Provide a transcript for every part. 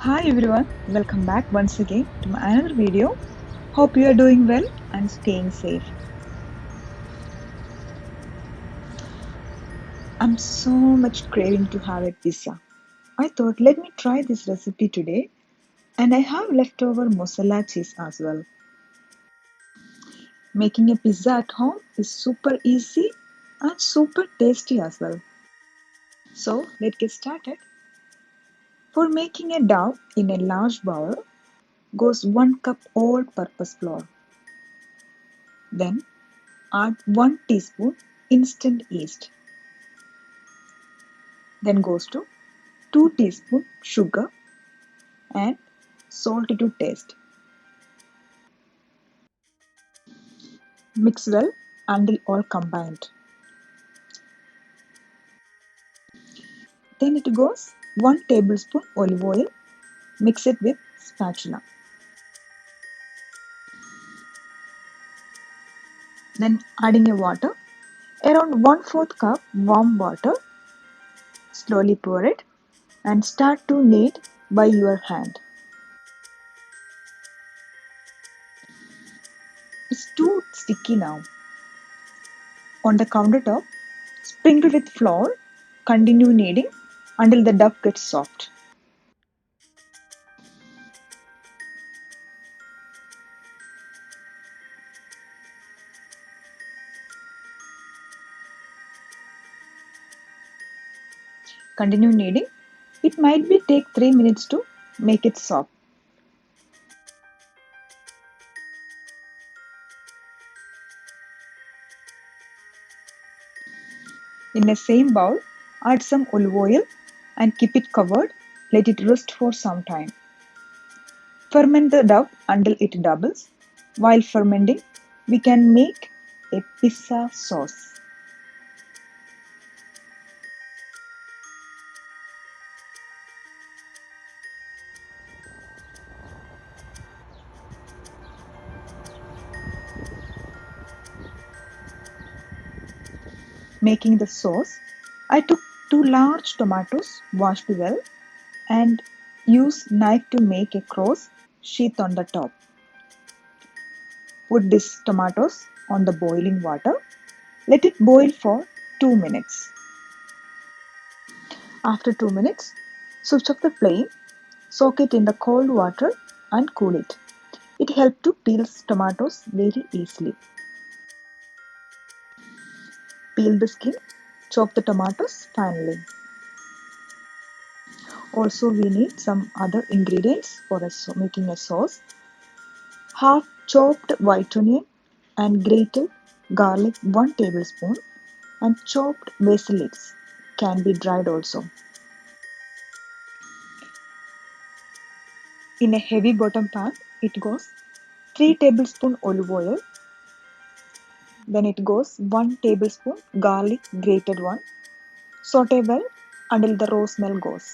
Hi everyone, welcome back once again to my another video. Hope you are doing well and staying safe. I'm so much craving to have a pizza. I thought let me try this recipe today and I have leftover mozzarella cheese as well. Making a pizza at home is super easy and super tasty as well. So let's get started. For making a dough in a large bowl goes 1 cup all-purpose flour. Then add 1 teaspoon instant yeast. Then goes to 2 teaspoon sugar and salt to taste. Mix well until all combined. Then it goes 1 tablespoon olive oil. Mix it with spatula. Then adding a water, around 1/4 cup warm water. Slowly pour it and start to knead by your hand. It's too sticky now. On the countertop, sprinkle with flour. Continue kneading until the dough gets soft. Continue kneading. It might be take 3 minutes to make it soft. In the same bowl, add some olive oil and keep it covered. Let it rest for some time. Ferment the dough until it doubles. While fermenting, we can make a pizza sauce. Making the sauce, I took 2 large tomatoes, washed well, and used knife to make a cross sheath on the top. Put these tomatoes on the boiling water. Let it boil for 2 minutes. After 2 minutes, switch off the flame, soak it in the cold water and cool it. It helps to peel tomatoes very easily. Peel the skin, chop the tomatoes finely. Also we need some other ingredients for making a sauce. Half chopped white onion and grated garlic 1 tablespoon and chopped basil leaves can be dried also. In a heavy bottom pan, it goes 3 tablespoon olive oil. Then it goes 1 tablespoon garlic grated one. Saute well until the raw smell goes.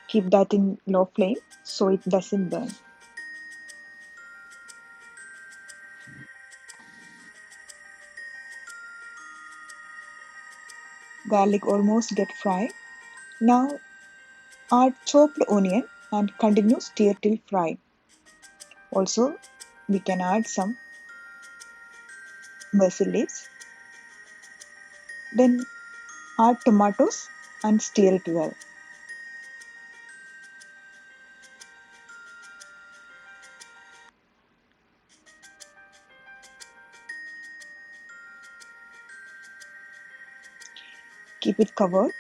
Keep that in low flame so it doesn't burn. Garlic almost get fried. Now add chopped onion and continue stir till fried. Also we can add some basil leaves. Then add tomatoes and stir it well. Keep it covered,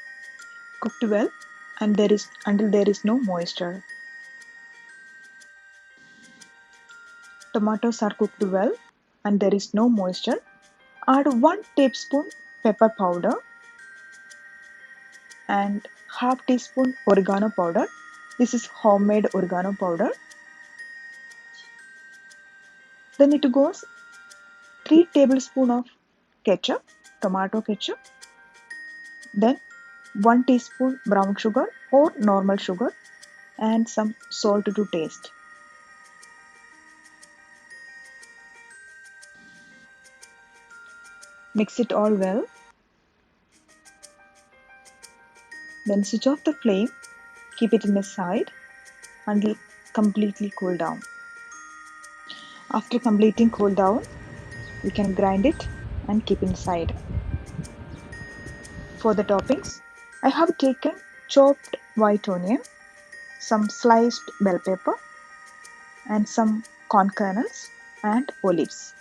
cooked well and until there is no moisture. Tomatoes are cooked well and there is no moisture. Add 1 tablespoon pepper powder and half teaspoon oregano powder. This is homemade oregano powder. Then it goes 3 tablespoon of ketchup, tomato ketchup. Then 1 teaspoon brown sugar or normal sugar and some salt to taste. Mix it all well. Then switch off the flame. Keep it in a side until completely cool down. After completing cool down, you can grind it and keep inside. For the toppings, I have taken chopped white onion, some sliced bell pepper, and some corn kernels and olives.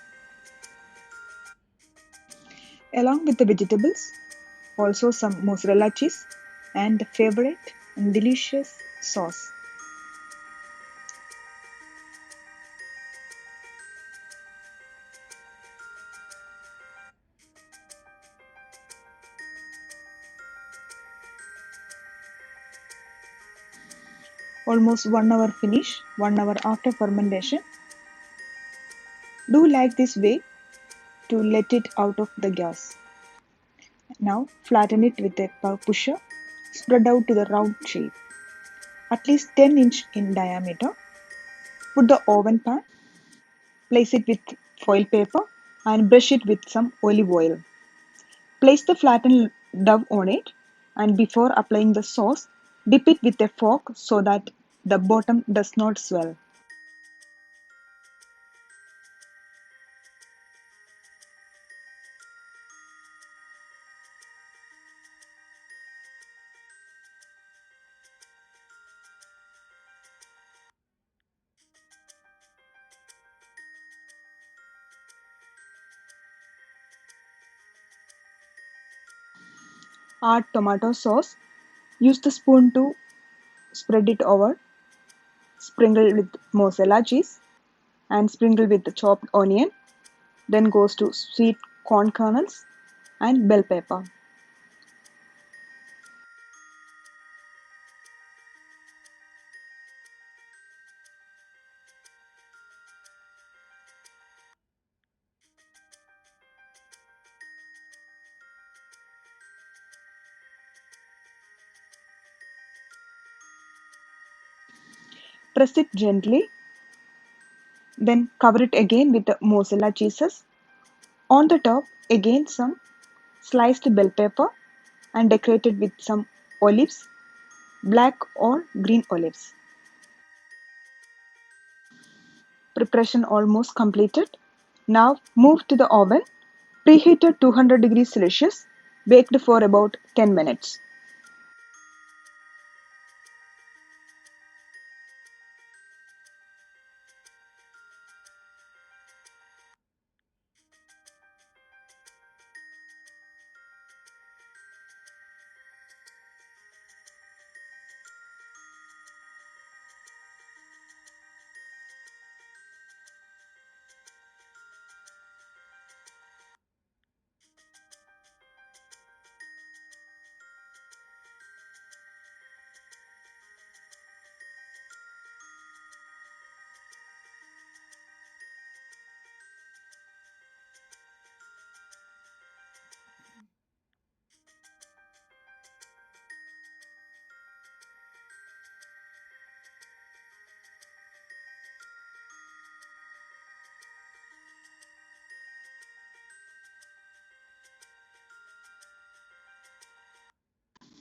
Along with the vegetables, also some mozzarella cheese and the favorite and delicious sauce. Almost 1 hour finish, 1 hour after fermentation. Do like this way to let it out of the gas. Now flatten it with a pusher, spread out to the round shape, at least 10 inch in diameter. Put the oven pan, place it with foil paper and brush it with some olive oil. Place the flattened dough on it and before applying the sauce, dip it with a fork so that the bottom does not swell. Add tomato sauce. Use the spoon to spread it over. Sprinkle with mozzarella cheese and sprinkle with the chopped onion. Then goes to sweet corn kernels and bell pepper. Press it gently, then cover it again with the mozzarella cheeses. On the top, again some sliced bell pepper and decorate it with some olives, black or green olives. Preparation almost completed. Now move to the oven. Preheated 200 degrees Celsius. Baked for about 10 minutes.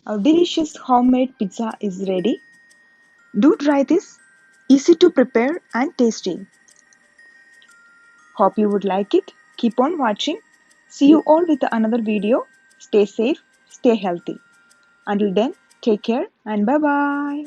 Our delicious homemade pizza is ready. Do try this. Easy to prepare and tasty. Hope you would like it. Keep on watching. See you all with another video. Stay safe, stay healthy. Until then, take care and bye bye.